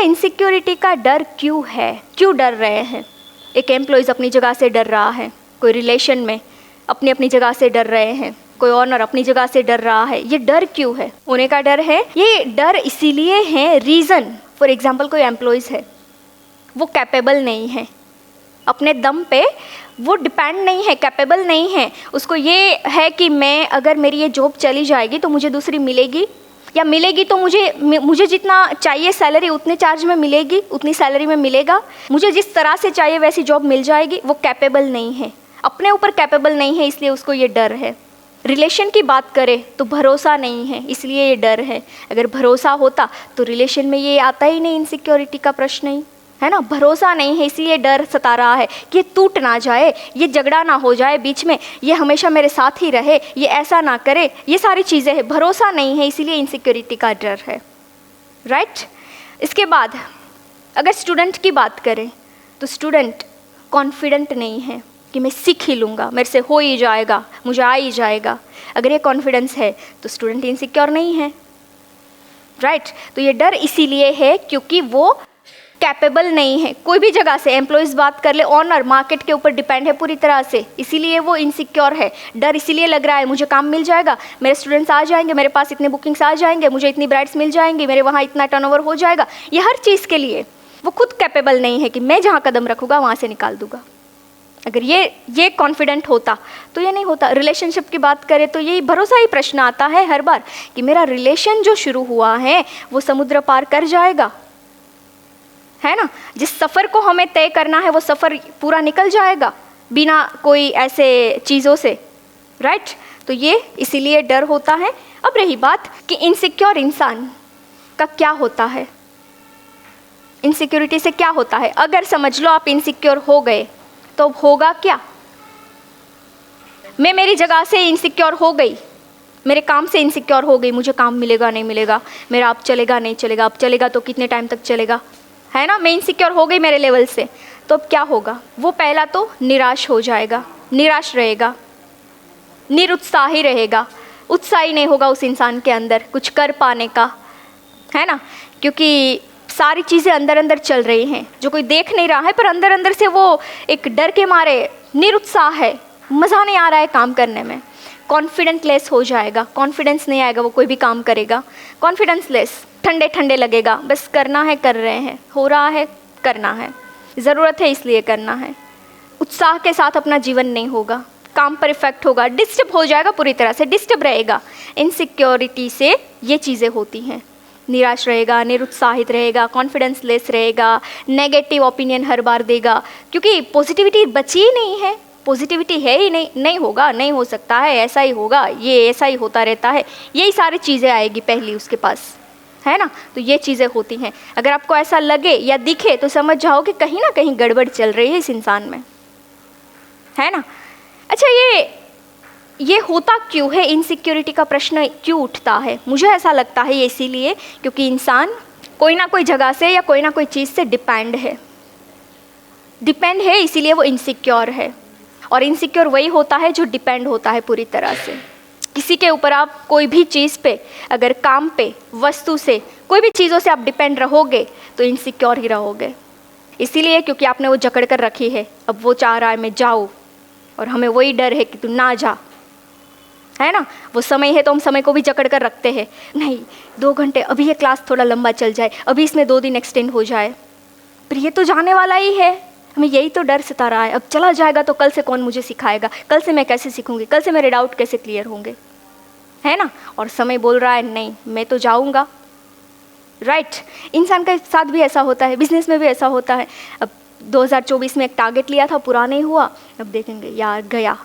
Insecurity का डर क्यों है, क्यों डर रहे हैं? एक एम्प्लॉइज़ अपनी जगह से डर रहा है, कोई रिलेशन में अपनी अपनी जगह से डर रहे हैं, कोई ऑनर अपनी जगह से डर रहा है। ये डर क्यों है? होने का डर है। ये डर इसीलिए है, रीज़न फॉर एग्जांपल कोई एम्प्लॉइज़ है, वो कैपेबल नहीं है, अपने दम पे वो डिपेंड नहीं है, कैपेबल नहीं है। उसको ये है कि मैं अगर मेरी ये जॉब चली जाएगी तो मुझे दूसरी मिलेगी, या मिलेगी तो मुझे जितना चाहिए सैलरी उतने चार्ज में मिलेगी, उतनी सैलरी में मिलेगा, मुझे जिस तरह से चाहिए वैसी जॉब मिल जाएगी। वो कैपेबल नहीं है, अपने ऊपर कैपेबल नहीं है, इसलिए उसको ये डर है। रिलेशन की बात करें तो भरोसा नहीं है, इसलिए ये डर है। अगर भरोसा होता तो रिलेशन में ये आता ही नहीं, इनसिक्योरिटी का प्रश्न ही है ना। भरोसा नहीं है, इसलिए डर सता रहा है कि ये टूट ना जाए, ये झगड़ा ना हो जाए बीच में, ये हमेशा मेरे साथ ही रहे, ये ऐसा ना करे, ये सारी चीज़ें हैं। भरोसा नहीं है, इसीलिए इनसिक्योरिटी का डर है, राइट। इसके बाद अगर स्टूडेंट की बात करें तो स्टूडेंट कॉन्फिडेंट नहीं है कि मैं सीख ही लूँगा, मेरे से हो ही जाएगा, मुझे आ ही जाएगा। अगर ये कॉन्फिडेंस है तो स्टूडेंट इनसिक्योर नहीं है, राइट। तो ये डर इसीलिए है क्योंकि वो कैपेबल नहीं है। कोई भी जगह से एम्प्लॉइज़ बात कर ले, ऑनर मार्केट के ऊपर डिपेंड है पूरी तरह से, इसीलिए वो इनसिक्योर है। डर इसीलिए लग रहा है मुझे काम मिल जाएगा, मेरे स्टूडेंट्स आ जाएंगे, मेरे पास इतने बुकिंग्स आ जाएंगे, मुझे इतनी ब्राइड्स मिल जाएंगी, मेरे वहाँ इतना टर्नओवर हो जाएगा। ये हर चीज़ के लिए वो खुद कैपेबल नहीं है कि मैं जहाँ कदम रखूँगा वहाँ से निकाल दूँगा। अगर ये कॉन्फिडेंट होता तो ये नहीं होता। रिलेशनशिप की बात करें तो यही भरोसा ही प्रश्न आता है हर बार कि मेरा रिलेशन जो शुरू हुआ है वो समुद्र पार कर जाएगा, है ना। जिस सफ़र को हमें तय करना है वो सफ़र पूरा निकल जाएगा बिना कोई ऐसे चीज़ों से, राइट। तो ये इसीलिए डर होता है। अब रही बात कि इनसिक्योर इंसान का क्या होता है, इनसिक्योरिटी से क्या होता है। अगर समझ लो आप इनसिक्योर हो गए तो होगा क्या? मैं मेरी जगह से इनसिक्योर हो गई, मेरे काम से इनसिक्योर हो गई, मुझे काम मिलेगा नहीं मिलेगा, मेरा अब चलेगा नहीं चलेगा, अब चलेगा तो कितने टाइम तक चलेगा, है ना। मैं इनसिक्योर हो गई मेरे लेवल से, तो अब क्या होगा? वो पहला तो निराश हो जाएगा, निराश रहेगा, निरुत्साही रहेगा, उत्साही नहीं होगा उस इंसान के अंदर कुछ कर पाने का, है ना। क्योंकि सारी चीज़ें अंदर अंदर चल रही हैं, जो कोई देख नहीं रहा है, पर अंदर अंदर से वो एक डर के मारे निरुत्साह है, मज़ा नहीं आ रहा है काम करने में। कॉन्फिडेंट लेस हो जाएगा, कॉन्फिडेंस नहीं आएगा, वो कोई भी काम करेगा। कॉन्फिडेंस लेस, ठंडे ठंडे लगेगा, बस करना है कर रहे हैं, हो रहा है करना है, ज़रूरत है इसलिए करना है। उत्साह के साथ अपना जीवन नहीं होगा, काम पर इफेक्ट होगा, डिस्टर्ब हो जाएगा, पूरी तरह से डिस्टर्ब रहेगा। इनसिक्योरिटी से ये चीज़ें होती हैं। निराश रहेगा, निरुत्साहित रहेगा, कॉन्फिडेंस लेस रहेगा, नेगेटिव ओपिनियन हर बार देगा, क्योंकि पॉजिटिविटी बची ही नहीं है, पॉजिटिविटी है ही नहीं, नहीं होगा, नहीं हो सकता है, ऐसा ही होगा, ये ऐसा ही होता रहता है, यही सारी चीज़ें आएगी पहली उसके पास, है ना। तो ये चीज़ें होती हैं। अगर आपको ऐसा लगे या दिखे तो समझ जाओ कि कहीं ना कहीं गड़बड़ चल रही है इस इंसान में, है ना। अच्छा, ये होता क्यों है? इनसिक्योरिटी का प्रश्न क्यों उठता है? मुझे ऐसा लगता है ये इसीलिए क्योंकि इंसान कोई ना कोई जगह से या कोई ना कोई चीज़ से डिपेंड है, इसीलिए वो इनसिक्योर है। और इनसिक्योर वही होता है जो डिपेंड होता है पूरी तरह से किसी के ऊपर। आप कोई भी चीज़ पे, अगर काम पे, वस्तु से, कोई भी चीज़ों से आप डिपेंड रहोगे तो इनसिक्योर ही रहोगे। इसीलिए क्योंकि आपने वो जकड़ कर रखी है, अब वो चाह रहा है मैं जाऊँ, और हमें वही डर है कि तू ना जा, है ना। वो समय है तो हम समय को भी जकड़ कर रखते हैं, नहीं 2 घंटे, अभी ये क्लास थोड़ा लंबा चल जाए, अभी इसमें 2 दिन एक्सटेंड हो जाए, पर ये तो जाने वाला ही है, हमें यही तो डर सता रहा है। अब चला जाएगा तो कल से कौन मुझे सिखाएगा, कल से मैं कैसे सीखूंगी, कल से मेरे डाउट कैसे क्लियर होंगे, है ना। और समय बोल रहा है नहीं मैं तो जाऊंगा, राइट। इंसान के साथ भी ऐसा होता है, बिजनेस में भी ऐसा होता है। अब 2024 में एक टारगेट लिया था, पूरा नहीं हुआ, अब देखेंगे यार गया,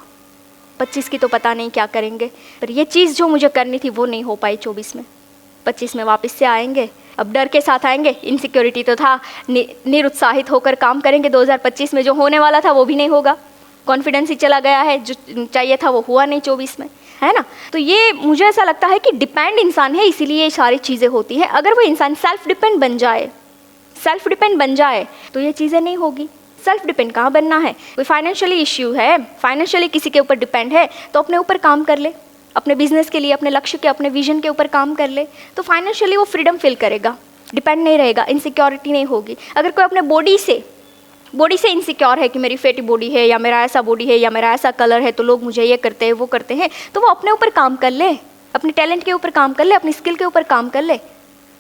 25 की तो पता नहीं क्या करेंगे, पर ये चीज़ जो मुझे करनी थी वो नहीं हो पाई 24 में, 25 में वापस से आएंगे, अब डर के साथ आएंगे। इनसिक्योरिटी तो था, निरुत्साहित होकर काम करेंगे, 2025 में जो होने वाला था वो भी नहीं होगा, कॉन्फिडेंस ही चला गया है, जो चाहिए था वो हुआ नहीं 24 में, है ना। तो ये मुझे ऐसा लगता है कि डिपेंड इंसान है, इसीलिए ये सारी चीज़ें होती हैं। अगर वो इंसान सेल्फ डिपेंड बन जाए तो ये चीज़ें नहीं होगी। सेल्फ डिपेंड कहाँ बनना है? कोई फाइनेंशियली इश्यू है, फाइनेंशियली किसी के ऊपर डिपेंड है, तो अपने ऊपर काम कर ले, अपने बिजनेस के लिए, अपने लक्ष्य के, अपने विजन के ऊपर काम कर ले, तो फाइनेंशियली वो फ्रीडम फील करेगा। डिपेंड नहीं रहेगा, इनसिक्योरिटी नहीं होगी। अगर कोई अपने बॉडी से इनसिक्योर है कि मेरी फैटी बॉडी है या मेरा ऐसा बॉडी है या मेरा ऐसा कलर है तो लोग मुझे ये करते हैं वो करते हैं, तो वो अपने ऊपर काम कर ले, अपने टैलेंट के ऊपर काम कर ले, अपनी स्किल के ऊपर काम कर ले,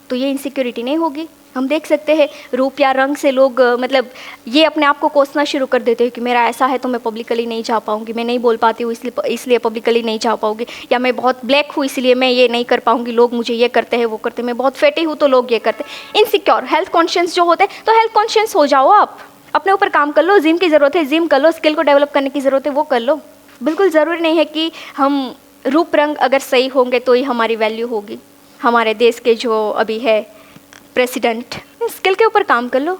तो ये इनसिक्योरिटी नहीं होगी। हम देख सकते हैं रूप या रंग से लोग मतलब ये अपने आप को कोसना शुरू कर देते हैं कि मेरा ऐसा है तो मैं पब्लिकली नहीं जा पाऊंगी, मैं नहीं बोल पाती हूँ इसलिए पब्लिकली नहीं जा पाऊंगी, या मैं बहुत ब्लैक हूँ इसलिए मैं ये नहीं कर पाऊंगी, लोग मुझे ये करते हैं वो करते हैं, मैं बहुत फैटी हूँ तो लोग ये करते हैं। इनसिक्योर, हेल्थ कॉन्शियस जो होते हैं, तो हेल्थ कॉन्शियस हो जाओ, आप अपने ऊपर काम कर लो, जिम की ज़रूरत है जिम कर लो, स्किल को डेवलप करने की ज़रूरत है वो कर लो। बिल्कुल ज़रूरी नहीं है कि हम रूप रंग अगर सही होंगे तो ही हमारी वैल्यू होगी। हमारे देश के जो अभी है प्रेसिडेंट, स्किल के ऊपर काम कर लो,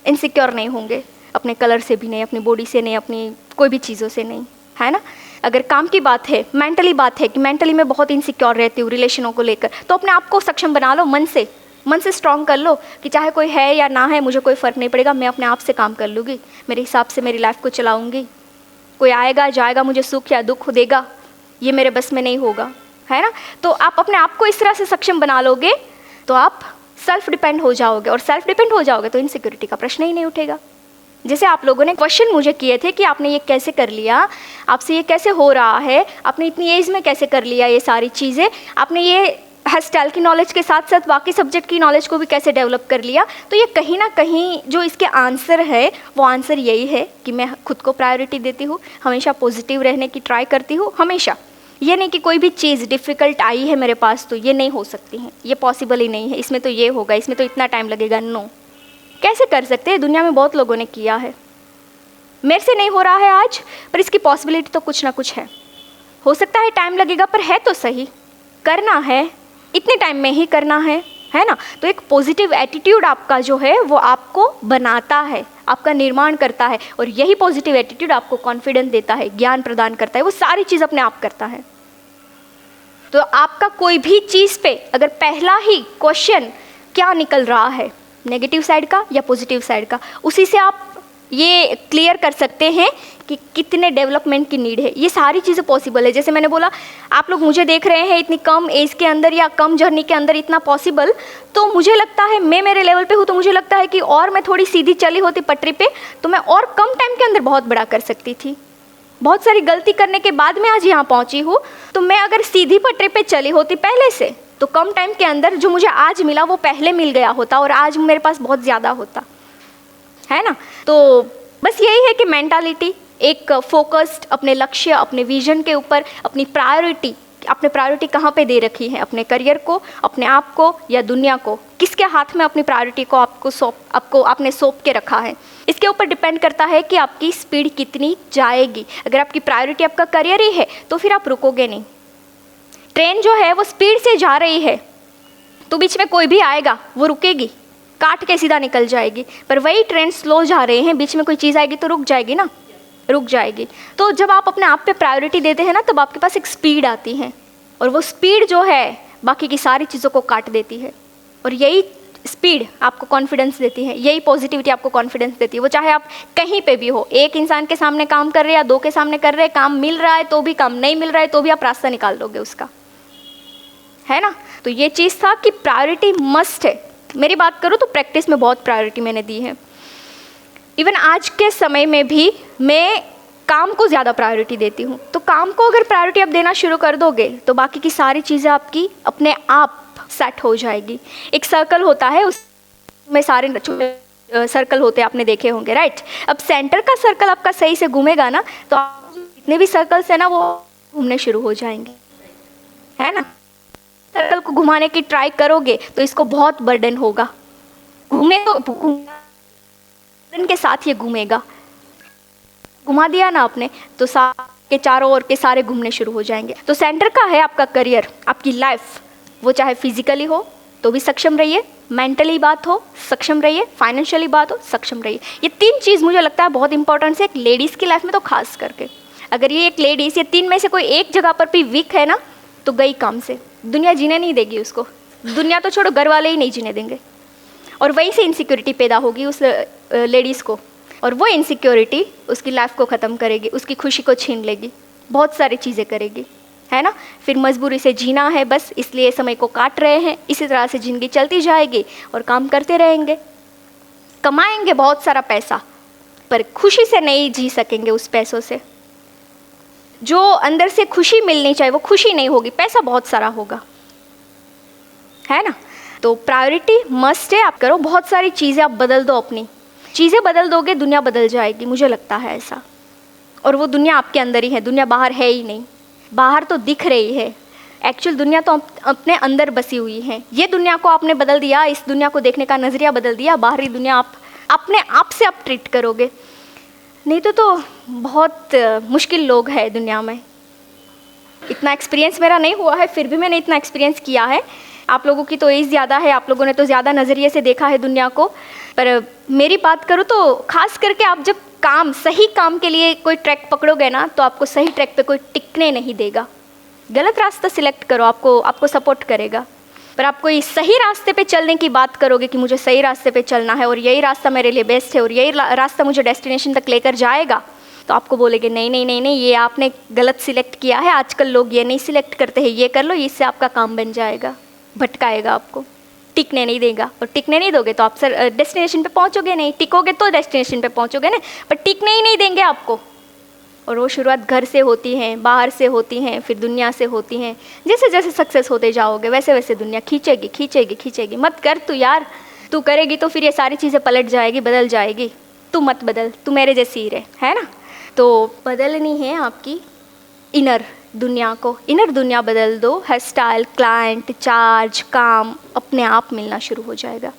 इनसिक्योर नहीं होंगे, अपने कलर से भी नहीं, अपनी बॉडी से नहीं, अपनी कोई भी चीज़ों से नहीं, है ना। अगर काम की बात है, मेंटली बात है कि मेंटली मैं बहुत इनसिक्योर रहती हूँ रिलेशनों को लेकर, तो अपने आप को सक्षम बना लो, मन से स्ट्रॉन्ग कर लो कि चाहे कोई है या ना है मुझे कोई फ़र्क नहीं पड़ेगा, मैं अपने आप से काम कर लूँगी, मेरे हिसाब से मेरी लाइफ को चलाऊँगी, कोई आएगा जाएगा मुझे सुख या दुख देगा ये मेरे बस में नहीं होगा, है ना। तो आप अपने आप को इस तरह से सक्षम बना लोगे तो आप सेल्फ डिपेंड हो जाओगे, और सेल्फ डिपेंड हो जाओगे तो इनसिक्योरिटी का प्रश्न ही नहीं उठेगा। जैसे आप लोगों ने क्वेश्चन मुझे किए थे कि आपने ये कैसे कर लिया, आपसे ये कैसे हो रहा है, आपने इतनी एज में कैसे कर लिया ये सारी चीज़ें, आपने ये हेयर स्टाइल की नॉलेज के साथ साथ बाकी सब्जेक्ट की नॉलेज को भी कैसे डेवलप कर लिया। तो ये कहीं ना कहीं जो इसके आंसर है वो आंसर यही है कि मैं खुद को प्रायोरिटी देती हूँ, हमेशा पॉजिटिव रहने की ट्राई करती हूँ, हमेशा। ये नहीं कि कोई भी चीज़ डिफ़िकल्ट आई है मेरे पास तो ये नहीं हो सकती है, ये पॉसिबल ही नहीं है, इसमें तो ये होगा, इसमें तो इतना टाइम लगेगा, नो। कैसे कर सकते हैं, दुनिया में बहुत लोगों ने किया है, मेरे से नहीं हो रहा है आज, पर इसकी पॉसिबिलिटी तो कुछ ना कुछ है। हो सकता है टाइम लगेगा पर है तो सही, करना है, इतने टाइम में ही करना है ना। तो एक पॉजिटिव एटीट्यूड आपका जो है वो आपको बनाता है, आपका निर्माण करता है, और यही पॉजिटिव एटीट्यूड आपको कॉन्फिडेंस देता है, ज्ञान प्रदान करता है, वो सारी चीज़ अपने आप करता है। तो आपका कोई भी चीज़ पे अगर पहला ही क्वेश्चन क्या निकल रहा है, नेगेटिव साइड का या पॉजिटिव साइड का, उसी से आप ये क्लियर कर सकते हैं कि कितने डेवलपमेंट की नीड है। ये सारी चीज़ें पॉसिबल है। जैसे मैंने बोला, आप लोग मुझे देख रहे हैं इतनी कम एज के अंदर या कम जर्नी के अंदर इतना पॉसिबल, तो मुझे लगता है मैं मेरे लेवल पे हूँ तो मुझे लगता है कि और मैं थोड़ी सीधी चली होती पटरी पे तो मैं और कम टाइम के अंदर बहुत बड़ा कर सकती थी। बहुत सारी गलती करने के बाद मैं आज यहाँ पहुँची हूँ, तो मैं अगर सीधी पटरी पे चली होती पहले से तो कम टाइम के अंदर जो मुझे आज मिला वो पहले मिल गया होता और आज मेरे पास बहुत ज़्यादा होता, है ना। तो बस यही है कि मेंटालिटी, एक फोकस्ड अपने लक्ष्य, अपने विजन के ऊपर, अपनी प्रायोरिटी, आपने प्रायोरिटी कहाँ पे दे रखी है, अपने करियर को, अपने आप को या दुनिया को, किसके हाथ में अपनी प्रायोरिटी को आपको आपने सौंप के रखा है, इसके ऊपर डिपेंड करता है कि आपकी स्पीड कितनी जाएगी। अगर आपकी प्रायोरिटी आपका करियर ही है तो फिर आप रुकोगे नहीं। ट्रेन जो है वो स्पीड से जा रही है तो बीच में कोई भी आएगा वो रुकेगी, काट के सीधा निकल जाएगी। पर वही ट्रेन स्लो जा रहे हैं, बीच में कोई चीज़ आएगी तो रुक जाएगी ना, रुक जाएगी। तो जब आप अपने आप पे प्रायोरिटी देते हैं ना, तब आपके पास एक स्पीड आती है और वो स्पीड जो है बाकी की सारी चीज़ों को काट देती है। और यही स्पीड आपको कॉन्फिडेंस देती है, यही पॉजिटिविटी आपको कॉन्फिडेंस देती है। वो चाहे आप कहीं पे भी हो, एक इंसान के सामने काम कर रहे हैं या दो के सामने कर रहे हैं, काम मिल रहा है तो भी, काम नहीं मिल रहा है तो भी आप रास्ता निकाल दोगे उसका, है ना। तो ये चीज़ था कि प्रायोरिटी मस्ट है। मेरी बात करूँ तो प्रैक्टिस में बहुत प्रायोरिटी मैंने दी है। इवन आज के समय में भी मैं काम को ज़्यादा प्रायोरिटी देती हूँ। तो काम को अगर प्रायोरिटी आप देना शुरू कर दोगे तो बाकी की सारी चीज़ें आपकी अपने आप सेट हो जाएगी। एक सर्कल होता है, उसमें सारे छोटे सर्कल होते हैं, आपने देखे होंगे, राइट। अब सेंटर का सर्कल आपका सही से घूमेगा ना तो जितने भी सर्कल्स हैं ना वो घूमने शुरू हो जाएंगे, है ना। सर्कल को घुमाने की ट्राई करोगे तो इसको बहुत बर्डन होगा, घूमे तो बर्डन के साथ ये घूमेगा। घुमा दिया ना आपने तो के चारों ओर के सारे घूमने शुरू हो जाएंगे। तो सेंटर का है आपका करियर, आपकी लाइफ, वो चाहे फिजिकली हो तो भी सक्षम रहिए, मेंटली बात हो सक्षम रहिए, फाइनेंशियली बात हो सक्षम रहिए। ये तीन चीज़ मुझे लगता है बहुत इंपॉर्टेंट है एक लेडीज़ की लाइफ में, तो खास करके अगर ये एक लेडीज़ ये तीन में से कोई एक जगह पर भी वीक है ना तो गई काम से, दुनिया जीने नहीं देगी उसको। दुनिया तो छोड़ो, घर वाले ही नहीं जीने देंगे। और वहीं से इनसिक्योरिटी पैदा होगी उस लेडीज़ को, और वो इनसिक्योरिटी उसकी लाइफ को ख़त्म करेगी, उसकी खुशी को छीन लेगी, बहुत सारी चीज़ें करेगी। है ना। फिर मजबूरी से जीना है बस, इसलिए समय को काट रहे हैं। इसी तरह से ज़िंदगी चलती जाएगी और काम करते रहेंगे, कमाएंगे बहुत सारा पैसा, पर खुशी से नहीं जी सकेंगे उस पैसों से। जो अंदर से खुशी मिलनी चाहिए वो खुशी नहीं होगी, पैसा बहुत सारा होगा, है ना। तो प्रायोरिटी मस्ट है, आप करो। बहुत सारी चीज़ें आप बदल दो, अपनी चीज़ें बदल दोगे, दुनिया बदल जाएगी, मुझे लगता है ऐसा। और वो दुनिया आपके अंदर ही है, दुनिया बाहर है ही नहीं। बाहर तो दिख रही है, एक्चुअल दुनिया तो अपने अंदर बसी हुई है। ये दुनिया को आपने बदल दिया, इस दुनिया को देखने का नज़रिया बदल दिया, बाहरी दुनिया आप अपने आप से आप ट्रीट करोगे। नहीं तो बहुत मुश्किल लोग हैं दुनिया में। इतना एक्सपीरियंस मेरा नहीं हुआ है, फिर भी मैंने इतना एक्सपीरियंस किया है। आप लोगों की तो एज ज़्यादा है, आप लोगों ने तो ज़्यादा नज़रिए से देखा है दुनिया को। पर मेरी बात करूँ तो खास करके आप जब सही काम के लिए कोई ट्रैक पकड़ोगे ना, तो आपको सही ट्रैक पे कोई टिकने नहीं देगा। गलत रास्ता सिलेक्ट करो, आपको सपोर्ट करेगा। पर आप कोई सही रास्ते पे चलने की बात करोगे कि मुझे सही रास्ते पे चलना है और यही रास्ता मेरे लिए बेस्ट है और यही रास्ता मुझे डेस्टिनेशन तक लेकर जाएगा, तो आपको बोलेंगे नहीं नहीं नहीं नहीं, ये आपने गलत सिलेक्ट किया है। आजकल लोग ये नहीं सिलेक्ट करते हैं, ये कर लो, इससे आपका काम बन जाएगा। भटकाएगा, आपको टिकने नहीं देगा। और टिकने नहीं दोगे तो आप डेस्टिनेशन पे पहुंचोगे नहीं। टिकोगे तो डेस्टिनेशन पे पहुंचोगे ना, पर टिकने ही नहीं देंगे आपको। और वो शुरुआत घर से होती है, बाहर से होती हैं, फिर दुनिया से होती हैं। जैसे जैसे सक्सेस होते जाओगे वैसे वैसे दुनिया खींचेगी खींचेगी खींचेगी। मत कर तू यार, तू करेगी तो फिर ये सारी चीज़ें पलट जाएगी, बदल जाएगी। तू मत बदल, तू मेरे जैसी ही रहे, है ना। तो बदलनी है आपकी इनर दुनिया को। इनर दुनिया बदल दो, हेयर स्टाइल, क्लाइंट, चार्ज, काम अपने आप मिलना शुरू हो जाएगा।